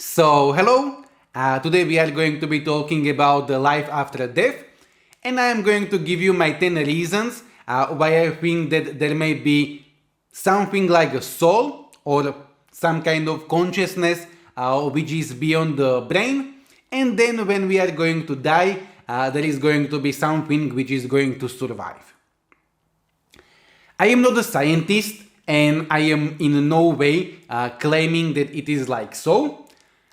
So, hello. Today we are going to be talking about the life after death, and I am going to give you my 10 reasons why I think that there may be something like a soul or some kind of consciousness which is beyond the brain, and then when we are going to die, there is going to be something which is going to survive. I am not a scientist and I am in no way claiming that it is like so.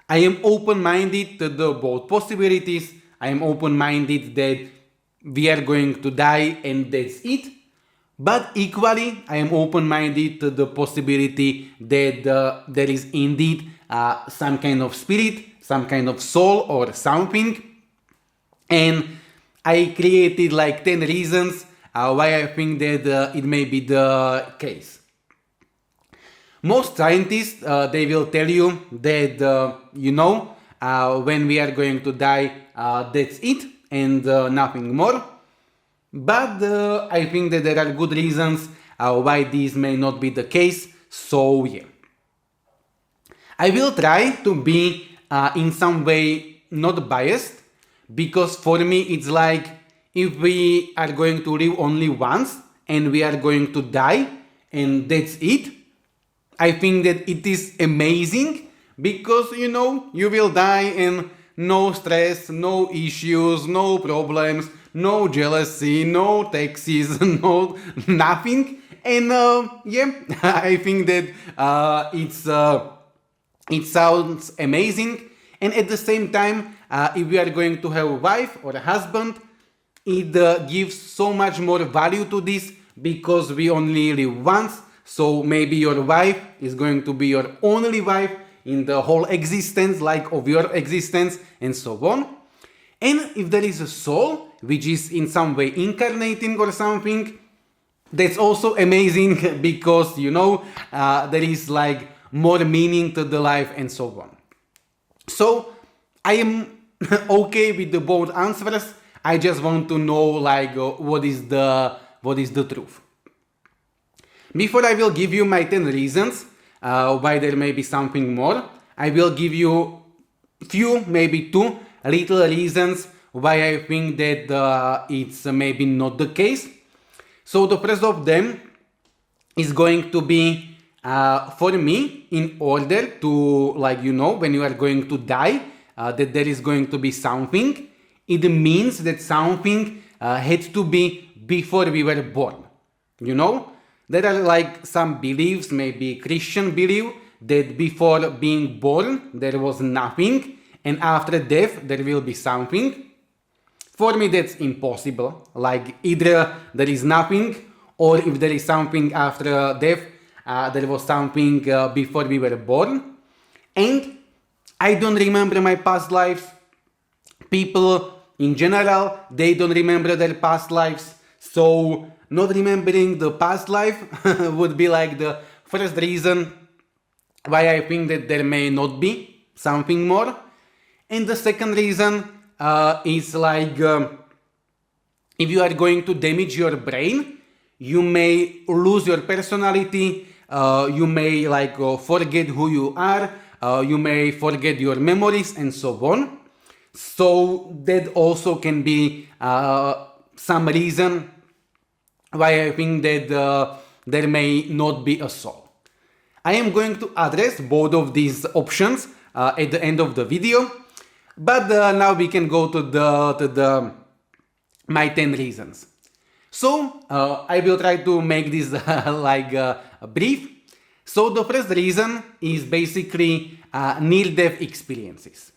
I am open-minded to the both possibilities. I am open-minded that we are going to die and that's it. But equally, I am open-minded to the possibility that there is indeed some kind of spirit, some kind of soul or something. And I created like 10 reasons why I think that it may be the case. Most scientists, they will tell you that, when we are going to die, that's it and nothing more. But I think that there are good reasons why this may not be the case. So yeah. I will try to be in some way not biased, because for me it's like if we are going to live only once and we are going to die and that's it, I think that it is amazing because you will die and no stress, no issues, no problems, no jealousy, no taxes, no nothing. And yeah, I think that it sounds amazing. And at the same time, if we are going to have a wife or a husband, it gives so much more value to this because we only live once. So maybe your wife is going to be your only wife in the whole existence, like of your existence, and so on. And if there is a soul which is in some way incarnating or something, that's also amazing because there is like more meaning to the life and so on. So I am okay with the both answers. I just want to know like what is the truth. Before I will give you my 10 reasons why there may be something more, I will give you few, maybe two little reasons why I think that it's maybe not the case. So the first of them is going to be for me, in order to, when you are going to die, that there is going to be something. It means that something had to be before we were born. There are like some beliefs, maybe Christian belief, that before being born there was nothing and after death there will be something. For me that's impossible. Like either there is nothing, or if there is something after death, there was something before we were born. And I don't remember my past lives. People in general, they don't remember their past lives. So not remembering the past life would be like the first reason why I think that there may not be something more. And the second reason is like if you are going to damage your brain, you may lose your personality, you may forget who you are, you may forget your memories and so on. So that also can be some reason why I think that there may not be a soul. I am going to address both of these options at the end of the video, but now we can go to my 10 reasons. So I will try to make this brief. So the first reason is basically near-death experiences.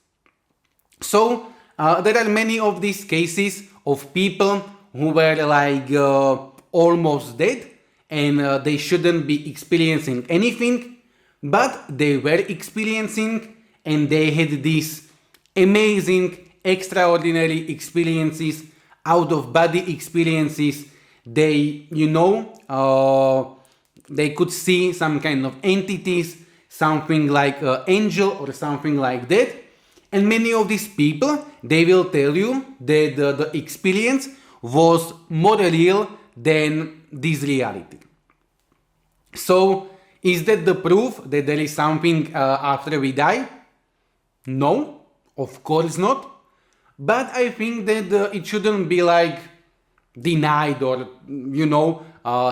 So there are many of these cases of people who were almost dead and they shouldn't be experiencing anything, but they were experiencing and they had these amazing, extraordinary experiences, out of body experiences. They, they could see some kind of entities, something like an angel or something like that. And many of these people, they will tell you that the experience was more real than this reality. So is that the proof that there is something after we die? No, of course not. But I think that it shouldn't be like denied, or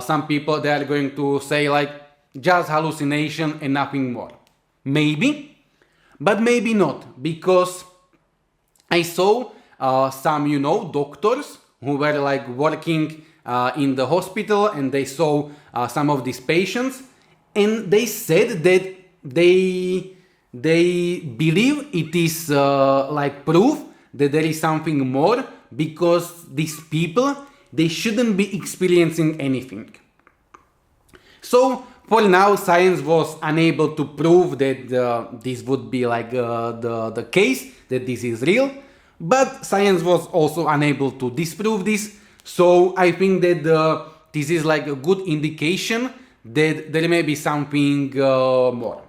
some people, they are going to say like just hallucination and nothing more. Maybe, but maybe not, because I saw some doctors who were like working in the hospital, and they saw some of these patients, and they said that they believe it is like proof that there is something more, because these people, they shouldn't be experiencing anything. So for now, science was unable to prove that this would be like the case, that this is real, but science was also unable to disprove this. So I think that this is like a good indication that there may be something more.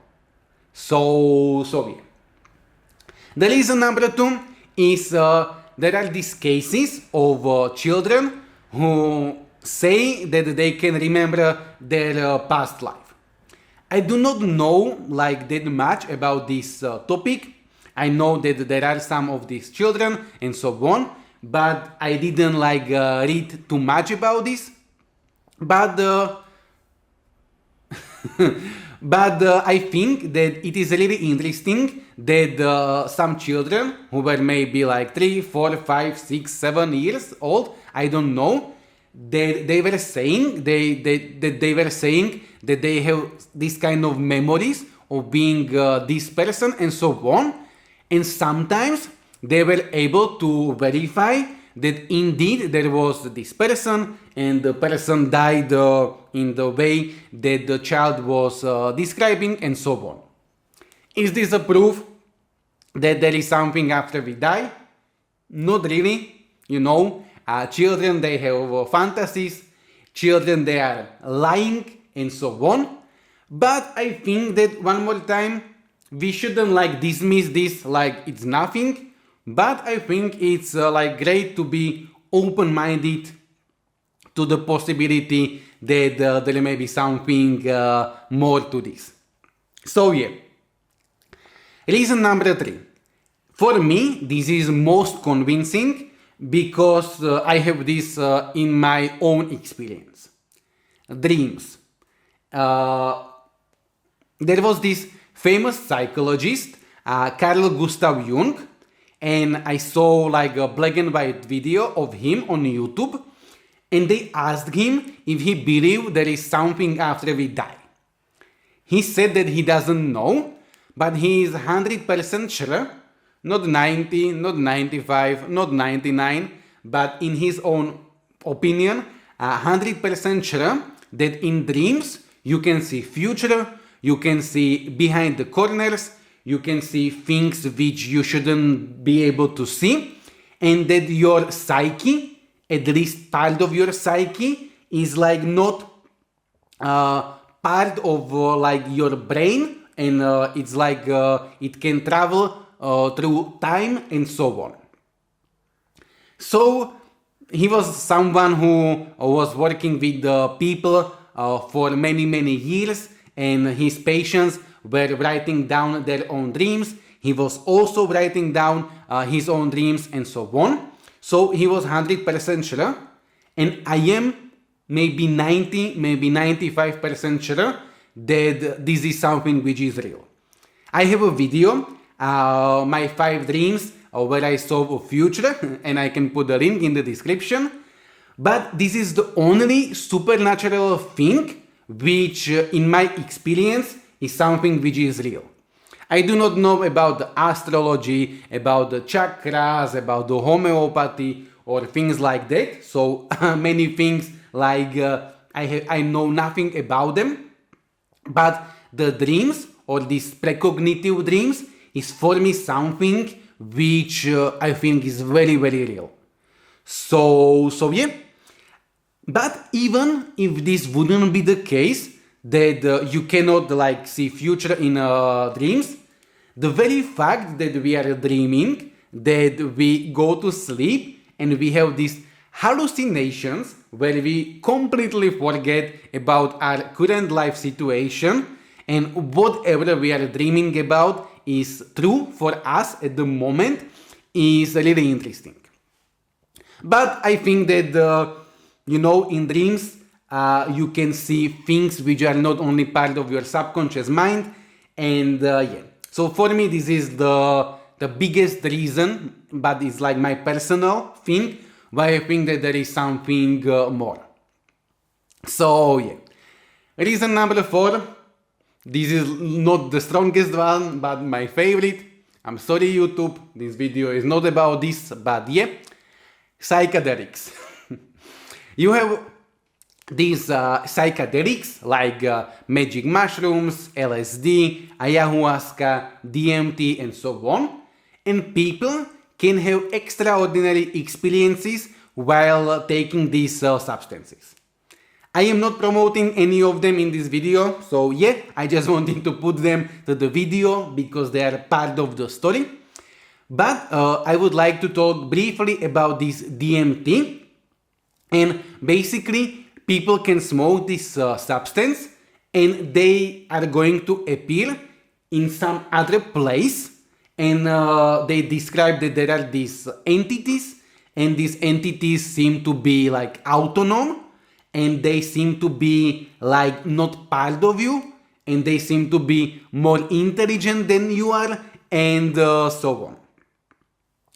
So yeah. The reason number two is there are these cases of children who say that they can remember their past life. I do not know like that much about this topic. I know that there are some of these children and so on, but I didn't like read too much about this. But I think that it is really interesting that some children who were maybe like 3, 4, 5, 6, 7 years old, I don't know, they were saying that they have this kind of memories of being this person and so on, and sometimes they were able to verify that indeed there was this person, and the person died in the way that the child was describing and so on. Is this a proof that there is something after we die? Not really. Children, they have fantasies, children, they are lying and so on. But I think that one more time, we shouldn't like dismiss this like it's nothing. But I think it's like great to be open-minded to the possibility that there may be something more to this. So yeah. Reason number 3. For me, this is most convincing because I have this in my own experience. Dreams. There was this famous psychologist, Carl Gustav Jung, and I saw like a black and white video of him on YouTube, and they asked him if he believed there is something after we die. He said that he doesn't know, but he is 100% sure, not 90, not 95, not 99, but in his own opinion, 100% sure that in dreams you can see future, you can see behind the corners, you can see things which you shouldn't be able to see, and that your psyche, at least part of your psyche, is like not part of like your brain, and it's like it can travel through time and so on. So he was someone who was working with people for many years, and his patients were writing down their own dreams. He was also writing down his own dreams and so on. So he was 100% sure, and I am maybe 90, maybe 95% sure that this is something which is real. I have a video, my 5 dreams where I saw a future, and I can put the link in the description. But this is the only supernatural thing which, in my experience, is something which is real. I do not know about the astrology, about the chakras, about the homeopathy, or things like that. So many things like I know nothing about them. But the dreams, or these precognitive dreams, is for me something which I think is very real. So yeah. But even if this wouldn't be the case, that you cannot like see future in dreams, the very fact that we are dreaming, that we go to sleep and we have these hallucinations where we completely forget about our current life situation, and whatever we are dreaming about is true for us at the moment is really interesting. But I think that, in dreams, you can see things which are not only part of your subconscious mind. And yeah, so for me, this is the biggest reason, but it's like my personal thing, why I think that there is something more. So yeah, reason number 4, this is not the strongest one, but my favorite. I'm sorry YouTube, this video is not about this, but yeah, psychedelics. You have these psychedelics like magic mushrooms, LSD, ayahuasca, DMT, and so on, and people can have extraordinary experiences while taking these substances. I am not promoting any of them in this video, so yeah, I just wanted to put them to the video because they are part of the story. But I would like to talk briefly about this DMT. And basically, people can smoke this substance and they are going to appear in some other place. And they describe that there are these entities, and these entities seem to be like autonomous, and they seem to be like not part of you, and they seem to be more intelligent than you are, and so on.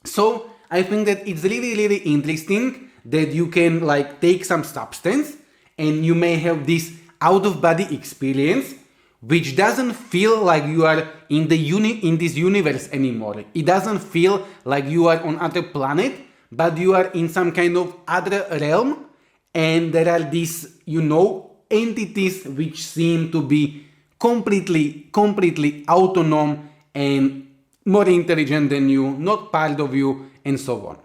So I think that it's really interesting that you can like take some substance and you may have this out of body experience which doesn't feel like you are in this universe anymore. It doesn't feel like you are on other planet, but you are in some kind of other realm, and there are these entities which seem to be completely autonomous and more intelligent than you, not part of you, and so on.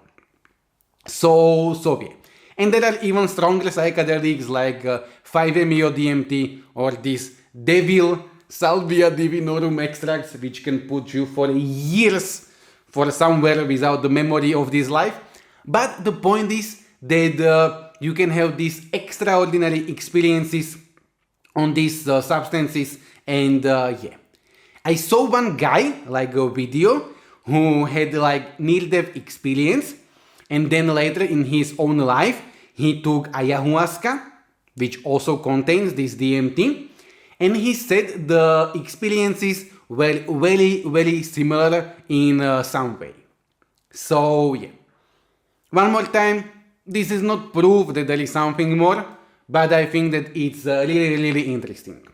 So yeah. And there are even stronger psychedelics like 5-MeO DMT or this devil salvia divinorum extracts, which can put you for years for somewhere without the memory of this life. But the point is that you can have these extraordinary experiences on these substances, and yeah. I saw one guy, like a video, who had like near-death experience, and then later in his own life, he took ayahuasca, which also contains this DMT, and he said the experiences were very similar in some way. So yeah. One more time, this is not proof that there is something more, but I think that it's really interesting.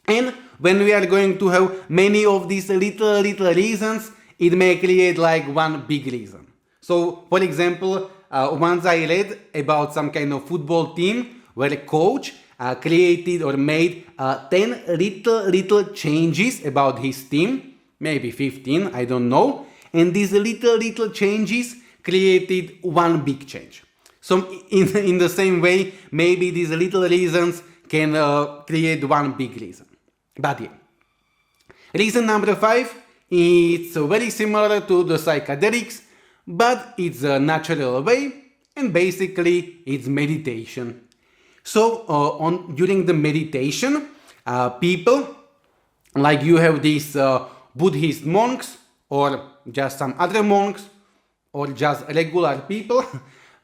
And when we are going to have many of these little reasons, it may create like one big reason. So, for example, once I read about some kind of football team where a coach created or made 10 little changes about his team, maybe 15, I don't know. And these little changes created one big change. So in the same way, maybe these little reasons can create one big reason. But yeah. Reason number 5, it's very similar to the psychedelics, but it's a natural way, and basically it's meditation. So during the meditation, people, like you have these Buddhist monks, or just some other monks, or just regular people,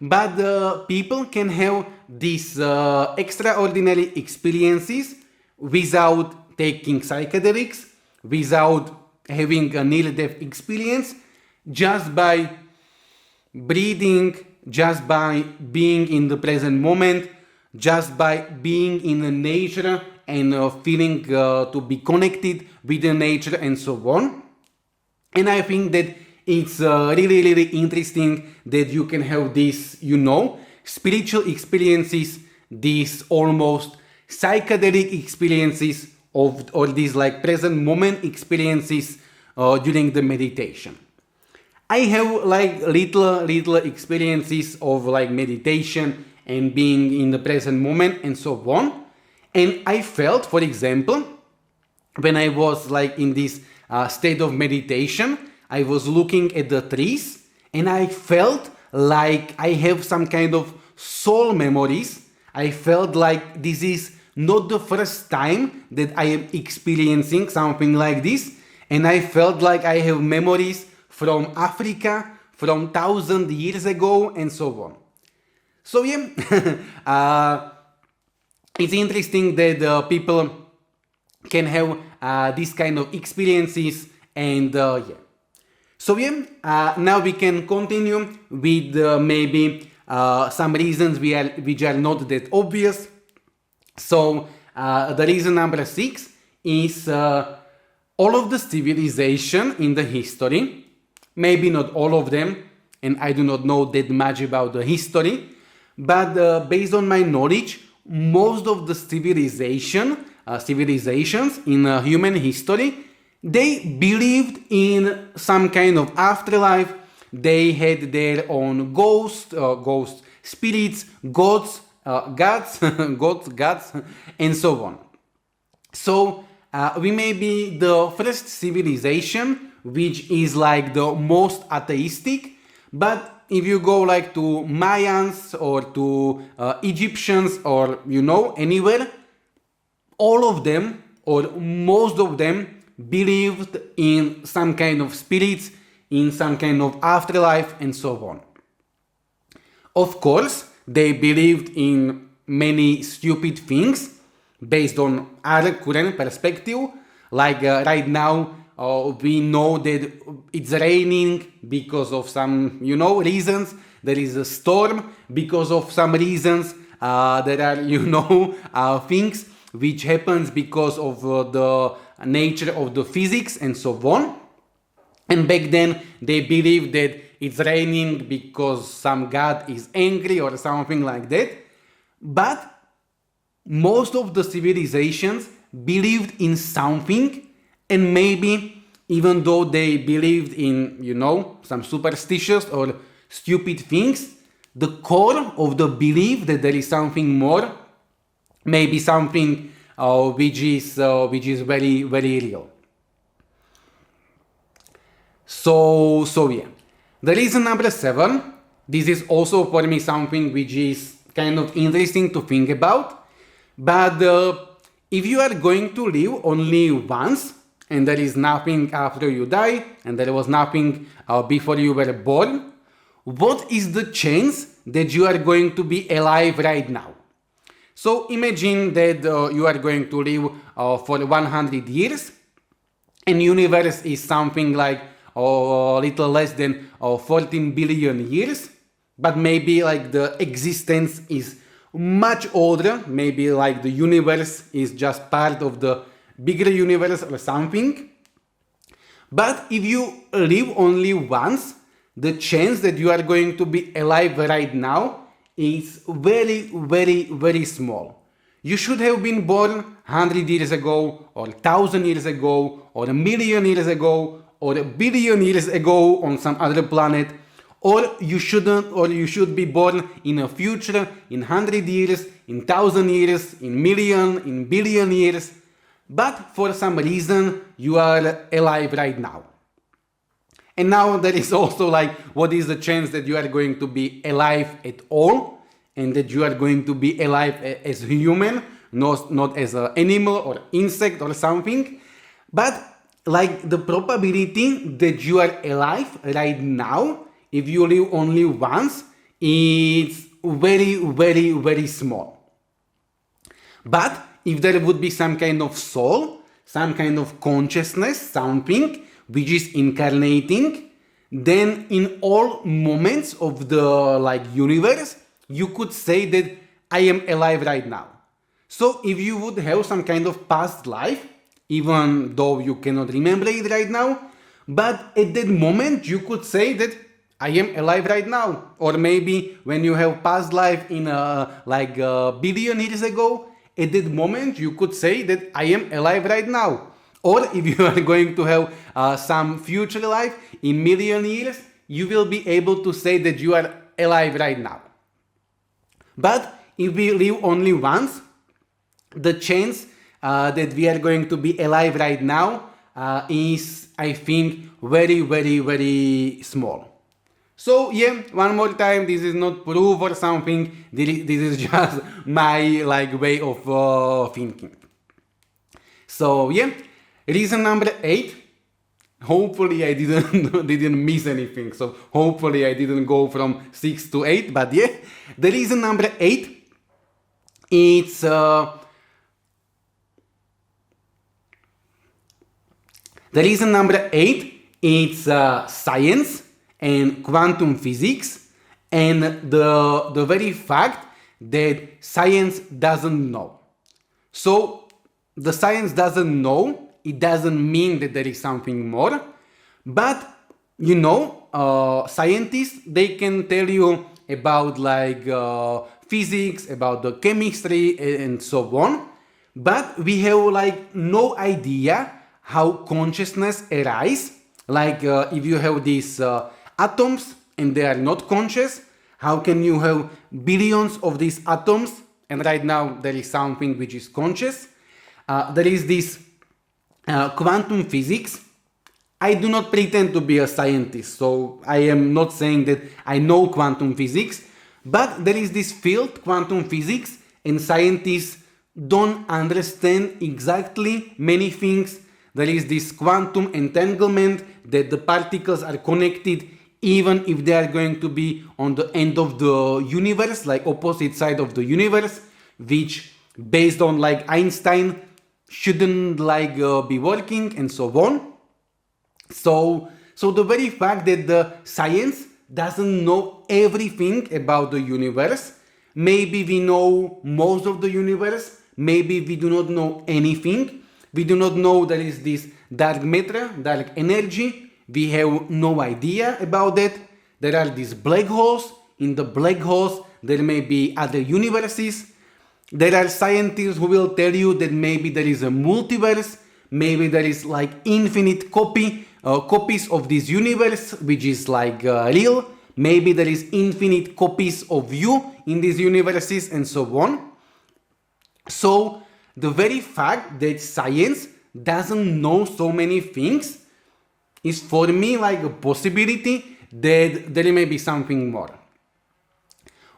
but people can have these extraordinary experiences without taking psychedelics, without having a near-death experience, just by breathing, just by being in the present moment, just by being in the nature and feeling to be connected with the nature and so on. And I think that it's really interesting that you can have these, spiritual experiences, these almost psychedelic experiences or these like present moment experiences during the meditation. I have like little experiences of like meditation and being in the present moment and so on. And I felt, for example, when I was like in this state of meditation, I was looking at the trees and I felt like I have some kind of soul memories. I felt like this is not the first time that I am experiencing something like this. and I felt like I have memories from Africa from 1,000 years ago and so on. So yeah, it's interesting that people can have this kind of experiences, and yeah. So yeah, now we can continue with maybe some reasons which are not that obvious. So the reason number 6 is all of the civilization in the history, maybe not all of them, and I do not know that much about the history, but based on my knowledge, most of the civilizations in human history, they believed in some kind of afterlife. They had their own ghost spirits, gods, gods, and so on. So we may be the first civilization which is like the most atheistic, but if you go like to Mayans or to Egyptians or anywhere, all of them or most of them believed in some kind of spirits, in some kind of afterlife, and so on. Of course, they believed in many stupid things based on our current perspective. Like right now, we know that it's raining because of some, reasons. There is a storm because of some reasons. There are, things which happens because of the nature of the physics and so on. And back then they believed that it's raining because some god is angry or something like that. But most of the civilizations believed in something, and maybe even though they believed in, some superstitious or stupid things, the core of the belief that there is something more, maybe something which is very, very real. So yeah. The reason number 7, this is also for me something which is kind of interesting to think about. But if you are going to live only once, and there is nothing after you die, and there was nothing before you were born, what is the chance that you are going to be alive right now? So imagine that you are going to live for 100 years, and universe is something like a little less than 14 billion years, but maybe like the existence is much older, maybe like the universe is just part of the bigger universe or something. But if you live only once, the chance that you are going to be alive right now is very, very, very small. You should have been born 100 years ago, or 1,000 years ago, or 1,000,000 years ago, or 1,000,000,000 years ago on some other planet, or you shouldn't, or you should be born in a future, in 100 years, in 1,000 years, in million, in billion years. But for some reason, you are alive right now. And now there is also like, what is the chance that you are going to be alive at all, and that you are going to be alive as a human, not as an animal or insect or something. But like the probability that you are alive right now, if you live only once, is very, very, very small. But if there would be some kind of soul, some kind of consciousness, something which is incarnating, then in all moments of the universe, you could say that I am alive right now. So if you would have some kind of past life, even though you cannot remember it right now, but at that moment you could say that I am alive right now. Or maybe when you have past life in a billion years ago, at that moment you could say that I am alive right now. Or if you are going to have some future life in million years, you will be able to say that you are alive right now. But if we live only once, the chance that we are going to be alive right now is, I think, very, very, very small. So yeah, one more time, this is not proof or something, this is just my way of thinking. So yeah, reason number 8 Hopefully I didn't didn't miss anything. So hopefully I didn't go from 6 to 8. But yeah, the reason number 8, it's the reason number 8, it's science and quantum physics, and the very fact that science doesn't know. So the science doesn't know, it doesn't mean that there is something more, but scientists, they can tell you about like physics, about the chemistry and so on, but we have like no idea how consciousness arises. Like if you have these atoms and they are not conscious, how can you have billions of these atoms and right now there is something which is conscious? There is this quantum physics. I do not pretend to be a scientist, so I am not saying that I know quantum physics, but there is this field, quantum physics, and scientists don't understand exactly many things. There is this quantum entanglement that the particles are connected even if they are going to be on the end of the universe, like opposite side of the universe, which based on like Einstein shouldn't like be working and so on. So the very fact that the science doesn't know everything about the universe, maybe we know most of the universe, maybe we do not know anything. We do not know there is this dark matter, dark energy. We have no idea about that. There are these black holes. In the black holes, there may be other universes. There are scientists who will tell you that maybe there is a multiverse. Maybe there is like infinite copies of this universe, which is like real. Maybe there is infinite copies of you in these universes and so on. So the very fact that science doesn't know so many things is for me like a possibility that there may be something more.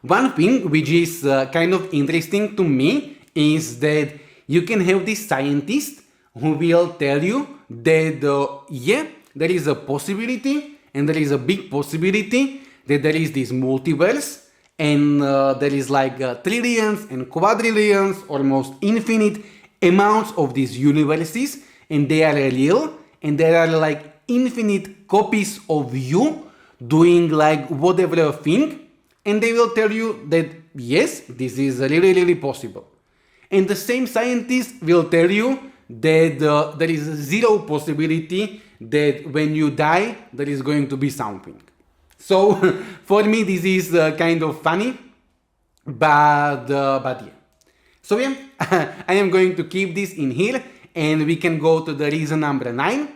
One thing which is kind of interesting to me is that you can have this scientist who will tell you that yeah, there is a possibility and there is a big possibility that there is this multiverse and there is like trillions and quadrillions, almost infinite amounts of these universes, and they are real, and there are like infinite copies of you doing like whatever thing, and they will tell you that yes, this is really, really possible. And the same scientist will tell you that there is zero possibility that when you die, there is going to be something. So for me, this is kind of funny, but yeah. So yeah, I am going to keep this in here, and we can go to the reason number 9,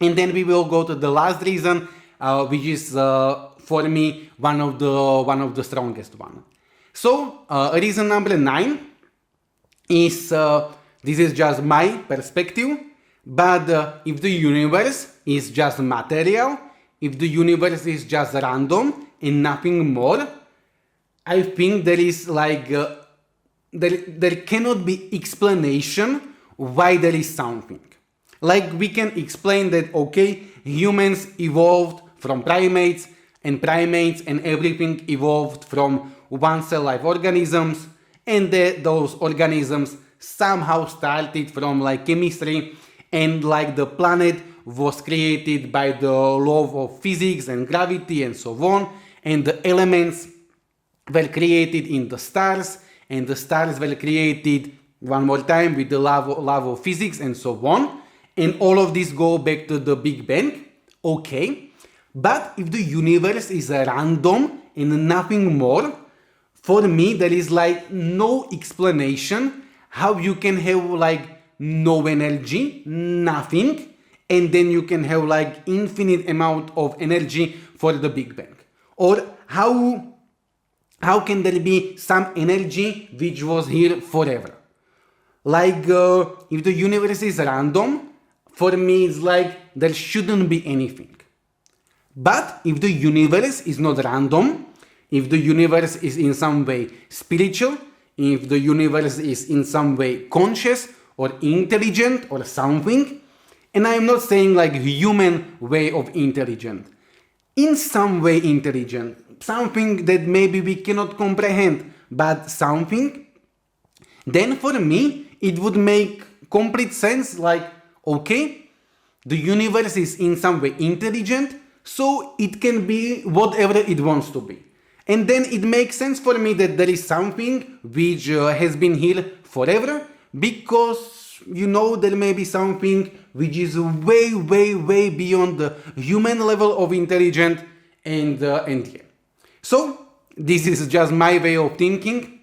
and then we will go to the last reason, which is for me one of the strongest one. So reason number 9 is this is just my perspective, but if the universe is just material, if the universe is just random and nothing more, I think there is like there cannot be explanation why there is something. Like we can explain that okay, humans evolved from primates and everything evolved from one cell life organisms, and those organisms somehow started from like chemistry, and like the planet was created by the law of physics and gravity and so on, and the elements were created in the stars, and the stars were created one more time with the law of physics and so on, and all of this go back to the Big Bang. Okay, but if the universe is random and nothing more, for me there is like no explanation how you can have like no energy, nothing, and then you can have like infinite amount of energy for the Big Bang. Or how can there be some energy which was here forever? Like if the universe is random, for me it's like there shouldn't be anything. But if the universe is not random, if the universe is in some way spiritual, if the universe is in some way conscious or intelligent or something, And I am not saying like human way of intelligent. In some way intelligent, something that maybe we cannot comprehend, but something, then for me it would make complete sense, like, okay, the universe is in some way intelligent, so it can be whatever it wants to be. And then it makes sense for me that there is something which has been here forever, because there may be something which is way, way, way beyond the human level of intelligence, and yeah. So this is just my way of thinking,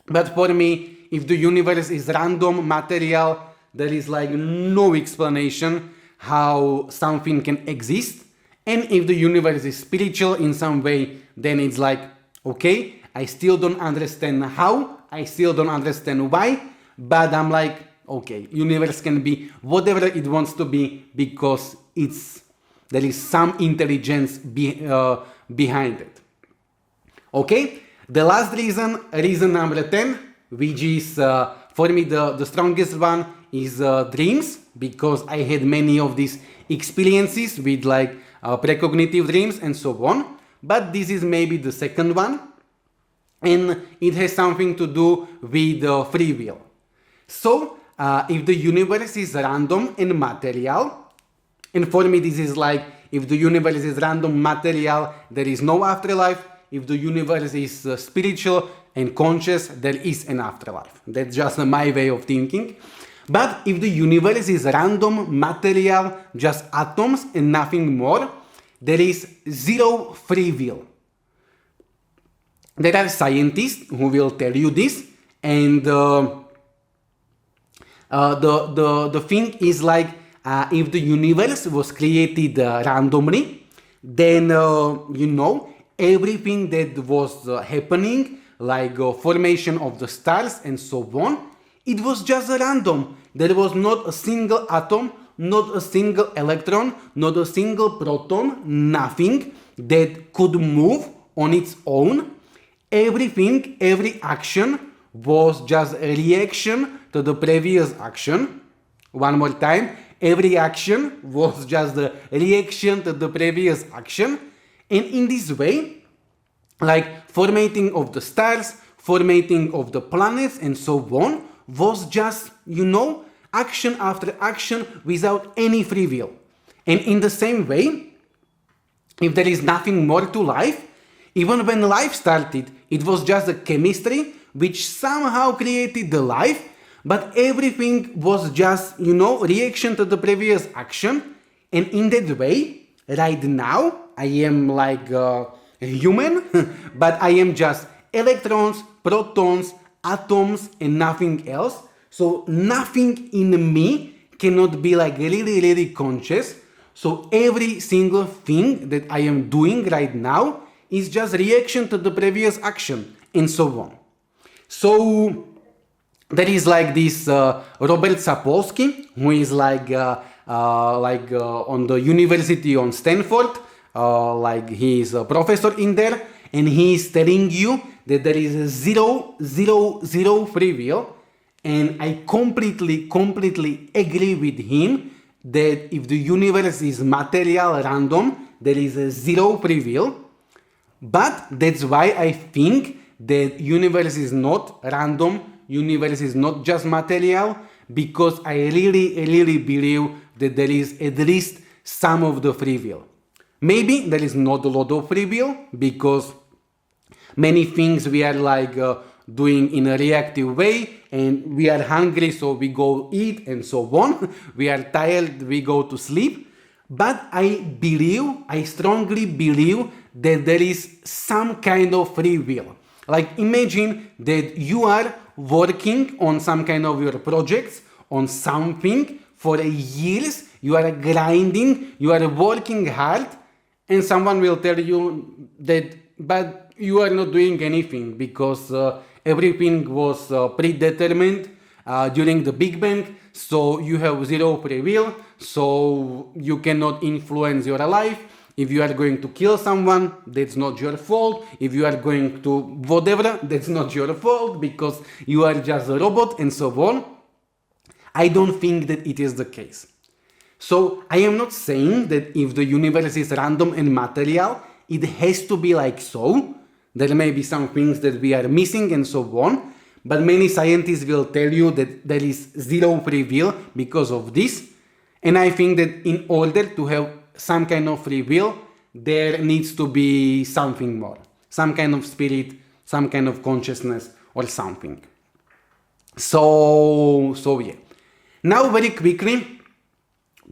but for me, if the universe is random material, there is like no explanation how something can exist. And if the universe is spiritual in some way, then it's like, okay, I still don't understand how, I still don't understand why, but I'm like, okay, universe can be whatever it wants to be, because there is some intelligence behind it. Okay, the last reason number 10, which is for me the strongest one, is dreams, because I had many of these experiences with like precognitive dreams and so on. But this is maybe the second one, and it has something to do with free will. So if the universe is random and material, and for me this is like, if the universe is random material, there is no afterlife. If the universe is spiritual and conscious, there is an afterlife. That's just my way of thinking. But if the universe is random material, just atoms and nothing more, there is zero free will. There are scientists who will tell you this, and the thing is like, if the universe was created randomly, then everything that was happening, like formation of the stars and so on, it was just random. There was not a single atom, not a single electron, not a single proton, nothing that could move on its own. Everything, every action was just a reaction to the previous action. One more time, every action was just the reaction to the previous action. And in this way, like formatting of the stars, formatting of the planets and so on, was just, action after action without any free will. And in the same way, if there is nothing more to life, even when life started, it was just a chemistry which somehow created the life, but everything was just, reaction to the previous action. And in that way, right now, I am like a human, but I am just electrons, protons, atoms, and nothing else. So nothing in me cannot be like really, really conscious. So every single thing that I am doing right now is just reaction to the previous action, and so on. So there is like this Robert Sapolsky, who is like on the university on Stanford, like he is a professor in there, and he is telling you that there is a zero free will. And I completely agree with him that if the universe is material random, there is a zero free will. But that's why I think that universe is not random, universe is not just material, because I really believe that there is at least some of the free will. Maybe there is not a lot of free will, because many things we are like doing in a reactive way, and we are hungry, so we go eat and so on. We are tired, we go to sleep. But I strongly believe that there is some kind of free will. Like imagine that you are working on some kind of your projects, on something for years, you are grinding, you are working hard, and someone will tell you that, but you are not doing anything because everything was predetermined during the Big Bang, so you have zero free will, so you cannot influence your life. If you are going to kill someone, that's not your fault. If you are going to whatever, that's not your fault because you are just a robot and so on. I don't think that it is the case. So I am not saying that if the universe is random and material, it has to be like so. There may be some things that we are missing and so on, but many scientists will tell you that there is zero free will because of this. And I think that in order to have some kind of free will, there needs to be something more, some kind of spirit, some kind of consciousness or something. So yeah. Now very quickly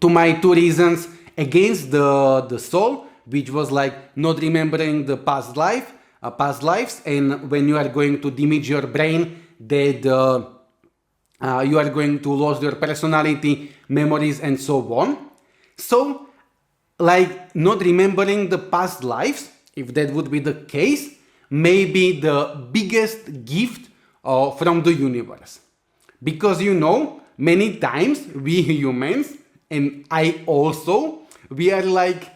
to my two reasons against the soul, which was like not remembering the past lives, and when you are going to damage your brain, that you are going to lose your personality, memories, and so on. So, like not remembering the past lives, if that would be the case, may be the biggest gift from the universe. Because many times we humans, and I also, we are like,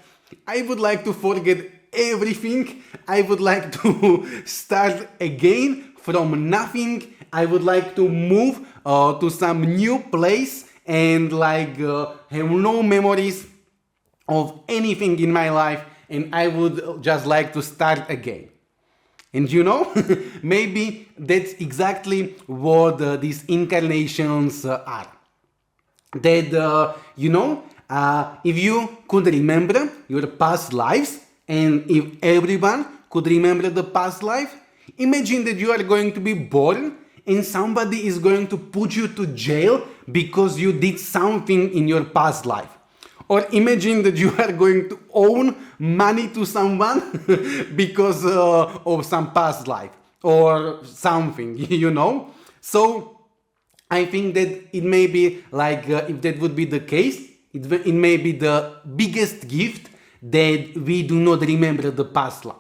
I would like to forget everything. I would like to start again from nothing. I would like to move to some new place and like have no memories of anything in my life, and I would just like to start again. And maybe that's exactly what these incarnations are. That, if you could remember your past lives, and if everyone could remember the past life, imagine that you are going to be born and somebody is going to put you to jail because you did something in your past life. Or imagine that you are going to owe money to someone because of some past life or something. So I think that it may be like, if that would be the case, it may be the biggest gift that we do not remember the past life.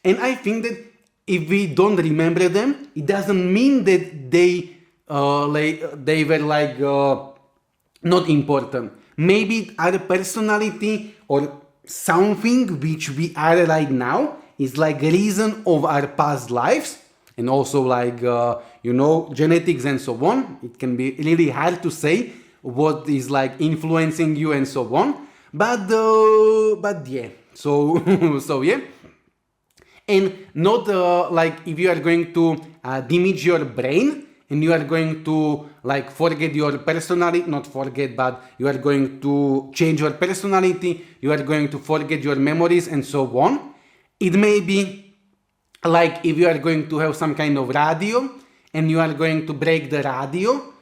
And I think that if we don't remember them, it doesn't mean that they were like not important. Maybe our personality or something which we are right now is like reason of our past lives, and also like genetics and so on. It can be really hard to say what is like influencing you and so on. But yeah. So yeah. And not like if you are going to damage your brain and you are going to like forget your personality, not forget, but you are going to change your personality, you are going to forget your memories and so on. It may be like if you are going to have some kind of radio and you are going to break the radio,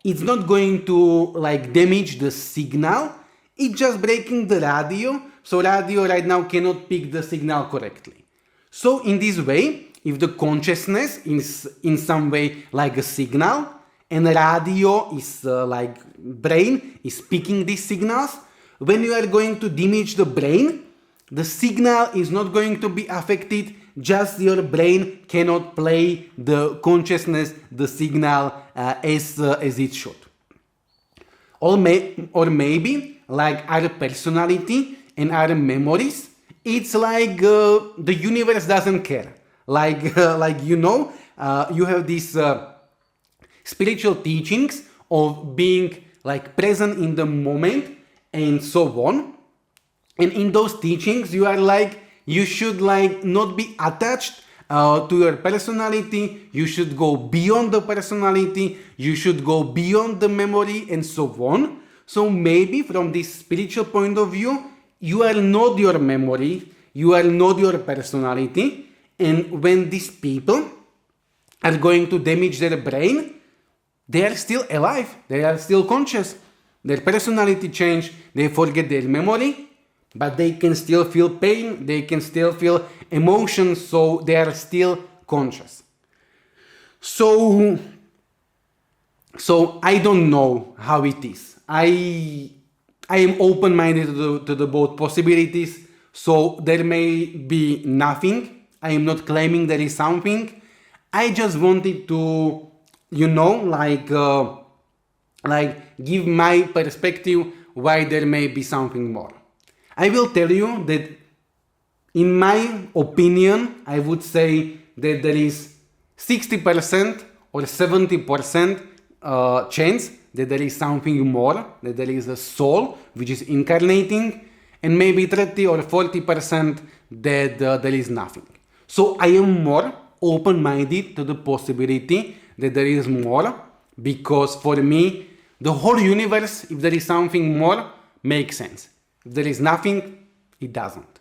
it's not going to like damage the signal, it's just breaking the radio, so radio right now cannot pick the signal correctly. So in this way, if the consciousness is in some way like a signal, and radio is like brain is picking these signals, when you are going to damage the brain, the signal is not going to be affected, just your brain cannot play the consciousness, the signal as it should. Or maybe like our personality and our memories, it's like the universe doesn't care. Like you have these spiritual teachings of being like present in the moment and so on. And in those teachings, you are like, you should like not be attached to your personality. You should go beyond the personality. You should go beyond the memory and so on. So maybe from this spiritual point of view, you are not your memory. You are not your personality. And when these people are going to damage their brain, they are still alive. They are still conscious. Their personality change. They forget their memory. But they can still feel pain, they can still feel emotions, so they are still conscious. So I don't know how it is. I am open-minded to the both possibilities, so there may be nothing. I am not claiming there is something. I just wanted to, give my perspective why there may be something more. I will tell you that in my opinion, I would say that there is 60% or 70% chance that there is something more, that there is a soul which is incarnating, and maybe 30 or 40% that there is nothing. So I am more open-minded to the possibility that there is more, because for me, the whole universe, if there is something more, makes sense. If there is nothing, it doesn't.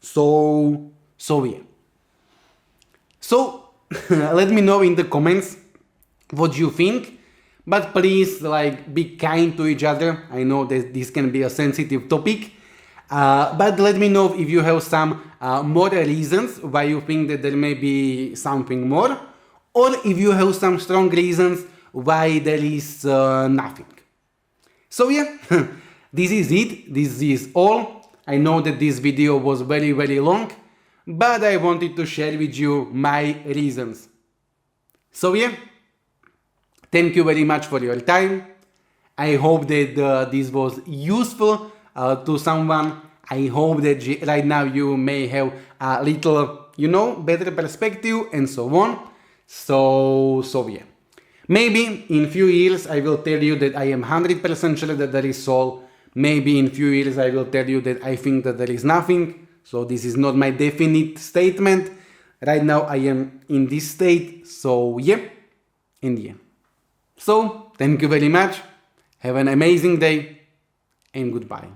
So yeah. So let me know in the comments what you think, but please be kind to each other. I know that this can be a sensitive topic, but let me know if you have some more reasons why you think that there may be something more, or if you have some strong reasons why there is nothing. So yeah, this is it. This is all. I know that this video was very long, but I wanted to share with you my reasons. So yeah, thank you very much for your time. I hope that this was useful to someone. I hope that right now you may have a little, better perspective and so on. So yeah. Maybe in few years I will tell you that I am 100% sure that there is soul. Maybe in few years I will tell you that I think that there is nothing. So this is not my definite statement. Right now I am in this state. So yeah, in the end. So thank you very much. Have an amazing day and goodbye.